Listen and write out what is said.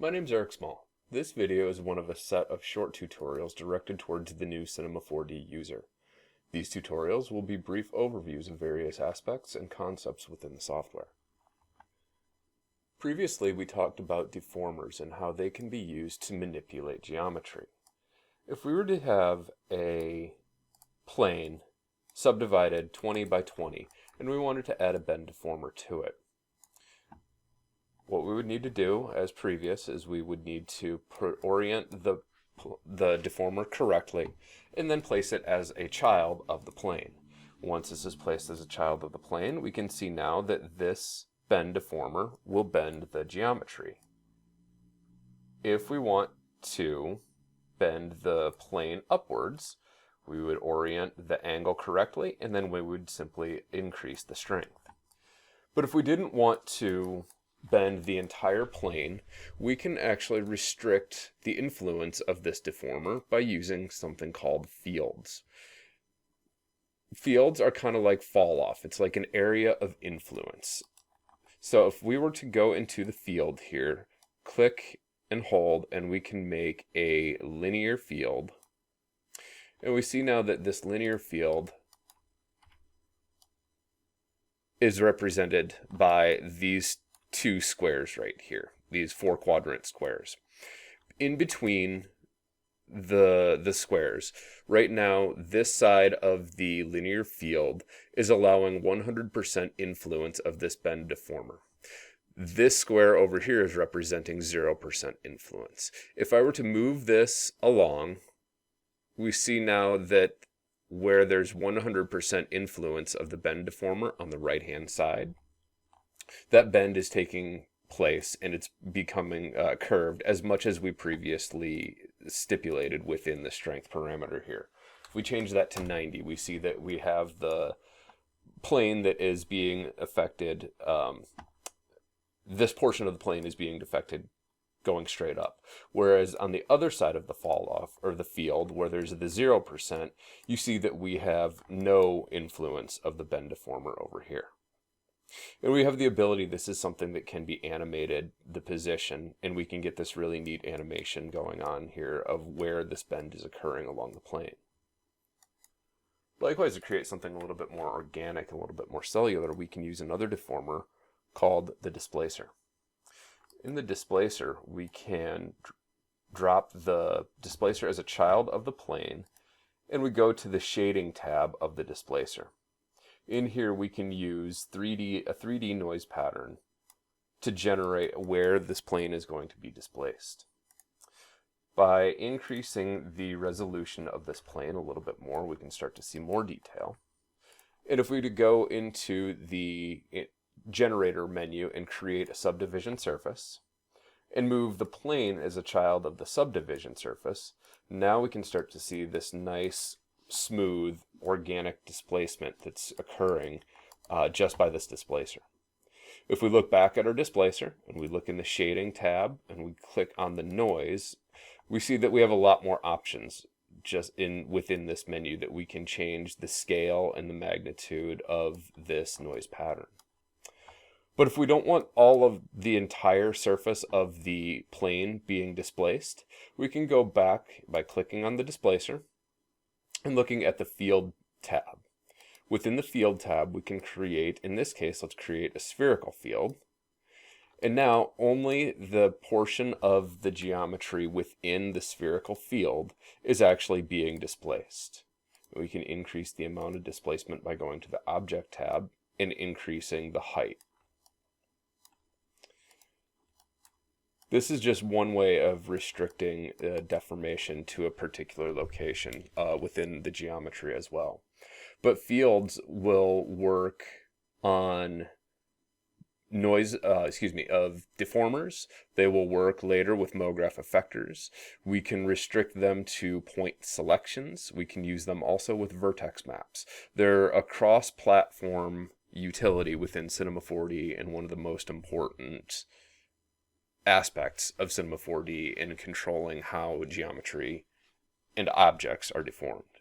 My name's Eric Small. This video is one of a set of short tutorials directed towards the new Cinema 4D user. These tutorials will be brief overviews of various aspects and concepts within the software. Previously, we talked about deformers and how they can be used to manipulate geometry. If we were to have a plane subdivided 20 by 20 and we wanted to add a bend deformer to it, what we would need to do, as previous, is we would need to orient the deformer correctly and then place it as a child of the plane. Once this is placed as a child of the plane, we can see now that this bend deformer will bend the geometry. If we want to bend the plane upwards, we would orient the angle correctly and then we would simply increase the strength. But if we didn't want to bend the entire plane, we can actually restrict the influence of this deformer by using something called fields. Fields are kind of like fall off. It's like an area of influence. So if we were to go into the field here, click and hold, and we can make a linear field. And we see now that this linear field is represented by these two squares right here, these 4 quadrant squares. In between the squares, right now this side of the linear field is allowing 100% influence of this bend deformer. This square over here is representing 0% influence. If I were to move this along, we see now that where there's 100% influence of the bend deformer on the right hand side, that bend is taking place and it's becoming curved as much as we previously stipulated within the strength parameter here. If we change that to 90, we see that we have the plane that is being affected, this portion of the plane is being defected going straight up. Whereas on the other side of the fall off, or the field, where there's the 0%, you see that we have no influence of the bend deformer over here. And we have the ability, this is something that can be animated, the position, and we can get this really neat animation going on here of where this bend is occurring along the plane. Likewise, to create something a little bit more organic, a little bit more cellular, we can use another deformer called the displacer. In the displacer, we can drop the displacer as a child of the plane, and we go to the shading tab of the displacer. In here we can use a 3D noise pattern to generate where this plane is going to be displaced. By increasing the resolution of this plane a little bit more, we can start to see more detail. And if we were to go into the generator menu and create a subdivision surface and move the plane as a child of the subdivision surface, now we can start to see this nice, smooth, organic displacement that's occurring just by this displacer. If we look back at our displacer and we look in the shading tab and we click on the noise, we see that we have a lot more options just within this menu that we can change the scale and the magnitude of this noise pattern. But if we don't want all of the entire surface of the plane being displaced, we can go back by clicking on the displacer and looking at the field tab. Within the field tab, we can create, in this case, let's create a spherical field. And now only the portion of the geometry within the spherical field is actually being displaced. We can increase the amount of displacement by going to the object tab and increasing the height. This is just one way of restricting deformation to a particular location within the geometry as well. But fields will work on of deformers. They will work later with MoGraph effectors. We can restrict them to point selections. We can use them also with vertex maps. They're a cross-platform utility within Cinema 4D and one of the most important aspects of Cinema 4D in controlling how geometry and objects are deformed.